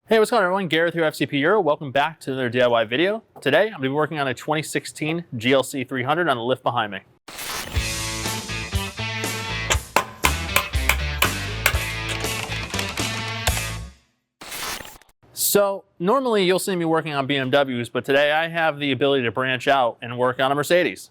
Hey, what's going on everyone? Gareth here, FCP Euro. Welcome back to another DIY video. Today, I'm going to be working on a 2016 GLC 300 on the lift behind me. So, normally you'll see me working on BMWs, but today I have the ability to branch out and work on a Mercedes.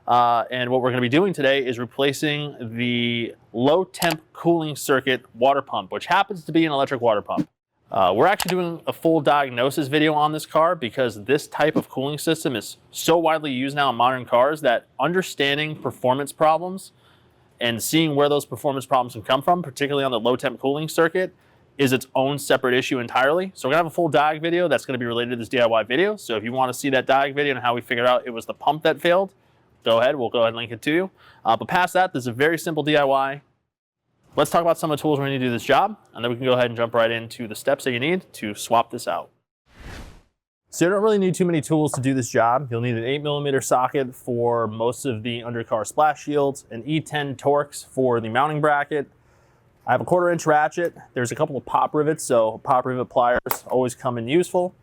And what we're going to be doing today is replacing the low temp cooling circuit water pump, which happens to be an electric water pump. We're actually doing a full diagnosis video on this car because this type of cooling system is so widely used now in modern cars that understanding performance problems and seeing where those performance problems can come from, particularly on the low temp cooling circuit, is its own separate issue entirely. So we're gonna have a full diag video that's gonna be related to this DIY video. So if you wanna see that diag video and how we figured out it was the pump that failed, we'll go ahead and link it to you. But past that, this is a very simple DIY. Let's talk about some of the tools we're going to do this job, and then we can go ahead and jump right into the steps that you need to swap this out. So you don't really need too many tools to do this job. You'll need an 8mm socket for most of the undercar splash shields, an E10 Torx for the mounting bracket. I have a 1/4-inch ratchet. There's a couple of pop rivets, so pop rivet pliers always come in useful.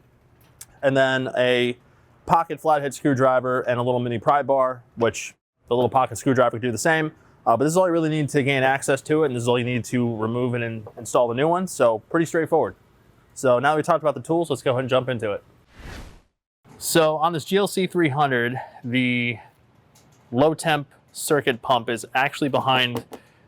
And then a pocket flathead screwdriver and a little mini pry bar, which the little pocket screwdriver can do the same. But this is all you really need to gain access to it, and this is all you need to remove and install the new one, so pretty straightforward. So now that we talked about the tools, let's go ahead and jump into it. So on this GLC 300, the low temp circuit pump is actually behind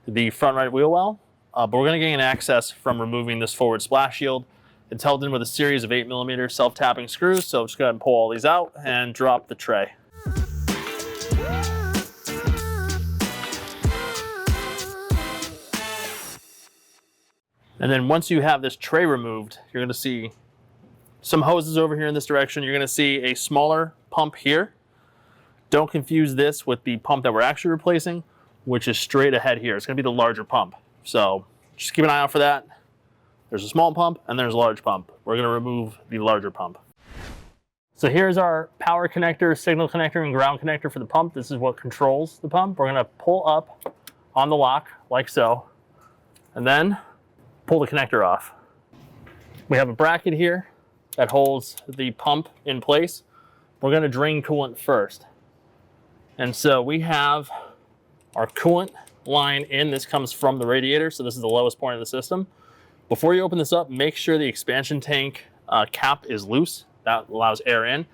the front right wheel well, but we're going to gain access from removing this forward splash shield. It's held in with a series of 8mm self-tapping screws, so just go ahead and pull all these out and drop the tray. And then once you have this tray removed, you're going to see some hoses over here in this direction. You're going to see a smaller pump here. Don't confuse this with the pump that we're actually replacing, which is straight ahead here. It's going to be the larger pump. So just keep an eye out for that. There's a small pump and there's a large pump. We're going to remove the larger pump. So here's our power connector, signal connector, and ground connector for the pump. This is what controls the pump. We're going to pull up on the lock like so, and then pull the connector off. We have a bracket here that holds the pump in place. We're going to drain coolant first. And so we have our coolant line in. This comes from the radiator, so this is the lowest point of the system. Before you open this up, make sure the expansion tank cap is loose. That allows air in.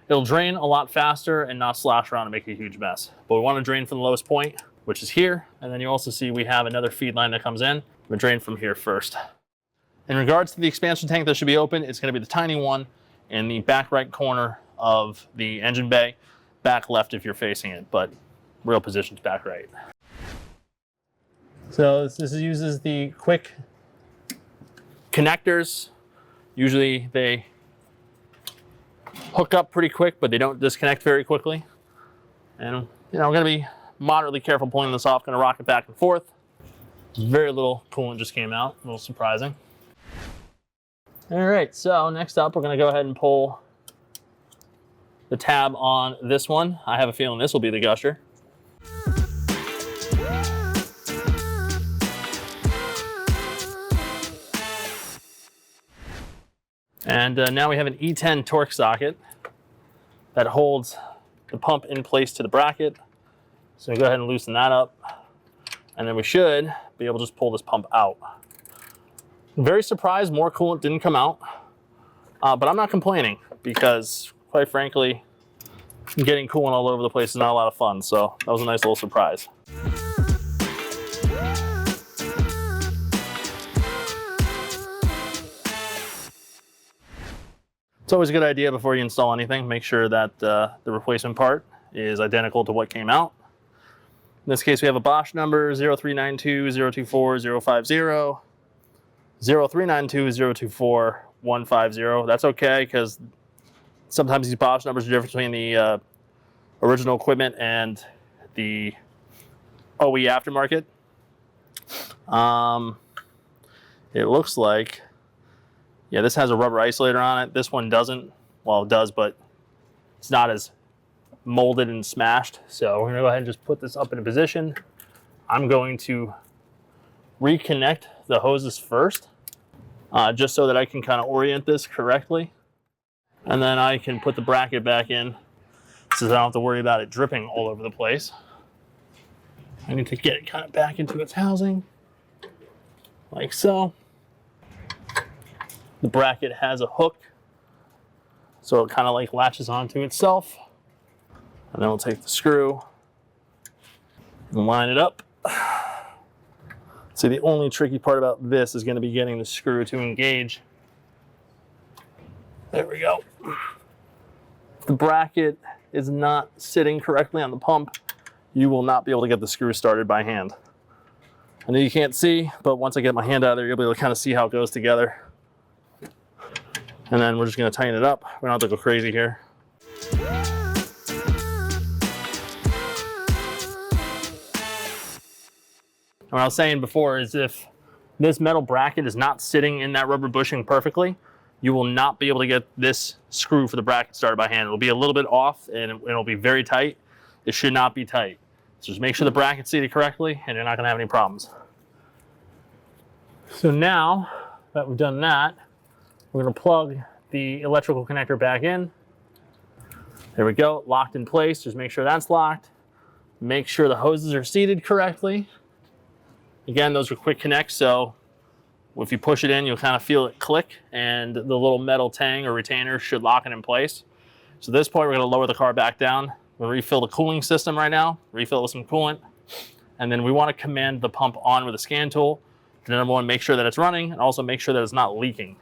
It'll drain a lot faster and not slosh around and make a huge mess. But we want to drain from the lowest point, which is here. And then you also see we have another feed line that comes in. We drain from here first. In regards to the expansion tank that should be open, it's going to be the tiny one in the back right corner of the engine bay, back left if you're facing it, but real position's back right. So this uses the quick connectors. Usually they hook up pretty quick, but they don't disconnect very quickly. And we're going to be moderately careful pulling this off. Going to rock it back and forth. Very little coolant just came out, a little surprising. All right, so next up, we're gonna go ahead and pull the tab on this one. I have a feeling this will be the gusher. And now we have an E10 Torx socket that holds the pump in place to the bracket. So go ahead and loosen that up. And then we should be able to just pull this pump out. I'm very surprised more coolant didn't come out, but I'm not complaining because, quite frankly, getting coolant all over the place is not a lot of fun, so that was a nice little surprise. It's always a good idea before you install anything, make sure that the replacement part is identical to what came out. In this case, we have a Bosch number 0392 024 050, 0392 024 150. That's okay because sometimes these Bosch numbers are different between the original equipment and the OE aftermarket. It looks like, yeah, this has a rubber isolator on it. This one doesn't. Well, it does, but it's not as molded and smashed. So we're gonna go ahead and just put this up in a position. I'm going to reconnect the hoses first. just so that I can kind of orient this correctly. And then I can put the bracket back in so that I don't have to worry about it dripping all over the place. I need to get it kind of back into its housing, like so. The bracket has a hook, so it kind of like latches onto itself. And then we'll take the screw and line it up. See, the only tricky part about this is going to be getting the screw to engage. There we go. If the bracket is not sitting correctly on the pump, you will not be able to get the screw started by hand. I know you can't see, but once I get my hand out of there, you'll be able to kind of see how it goes together. And then we're just going to tighten it up. We don't have to go crazy here. What I was saying before is if this metal bracket is not sitting in that rubber bushing perfectly, you will not be able to get this screw for the bracket started by hand. It'll be a little bit off and it'll be very tight. It should not be tight. So just make sure the bracket's seated correctly and you're not gonna have any problems. So now that we've done that, we're gonna plug the electrical connector back in. There we go, locked in place. Just make sure that's locked. Make sure the hoses are seated correctly. Again, those are quick connects, so if you push it in, you'll kind of feel it click, and the little metal tang or retainer should lock it in place. So at this point, we're going to lower the car back down. We'll refill the cooling system right now, refill it with some coolant, and then we want to command the pump on with a scan tool. And number one, make sure that it's running, and also make sure that it's not leaking.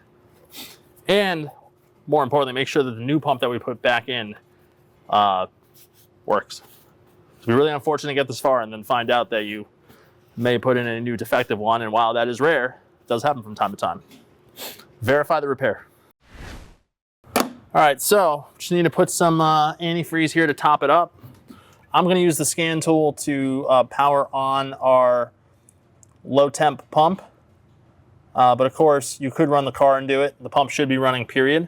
And more importantly, make sure that the new pump that we put back in works. It's really unfortunate to get this far and then find out that you may put in a new defective one, and while that is rare, it does happen from time to time. Verify the repair. All right, so just need to put some antifreeze here to top it up. I'm going to use the scan tool to power on our low temp pump, but of course you could run the car and do it. The pump should be running, period.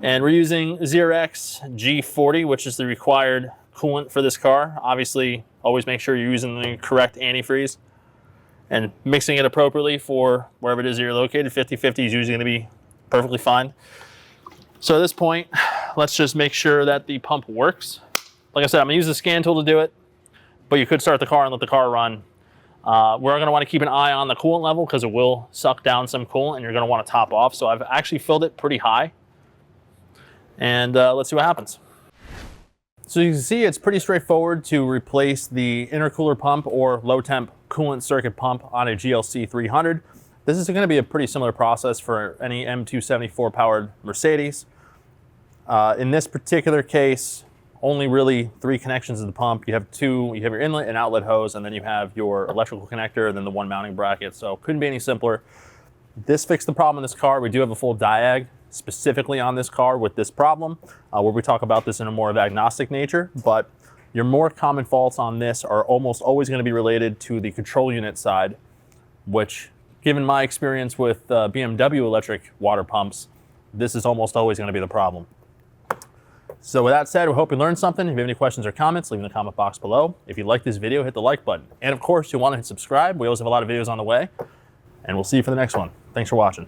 And we're using Zerex G40, which is the required coolant for this car. Obviously, always make sure you're using the correct antifreeze and mixing it appropriately for wherever it is you're located. 50-50 is usually going to be perfectly fine. So at this point, let's just make sure that the pump works. Like I said, I'm going to use the scan tool to do it, but you could start the car and let the car run. We're going to want to keep an eye on the coolant level because it will suck down some coolant and you're going to want to top off. So I've actually filled it pretty high. And let's see what happens. So you can see it's pretty straightforward to replace the intercooler pump or low temp coolant circuit pump on a GLC 300. This is going to be a pretty similar process for any M274 powered Mercedes. In this particular case, only really 3 connections to the pump. You have your inlet and outlet hose, and then you have your electrical connector and then the one mounting bracket. So couldn't be any simpler. This fixed the problem in this car. We do have a full diag specifically on this car with this problem, where we talk about this in a more agnostic nature, but your more common faults on this are almost always going to be related to the control unit side, which, given my experience with BMW electric water pumps, this is almost always going to be the problem. So with that said, we hope you learned something. If you have any questions or comments, leave in the comment box below. If you like this video, hit the like button. And of course, you'll want to hit subscribe. We always have a lot of videos on the way. And we'll see you for the next one. Thanks for watching.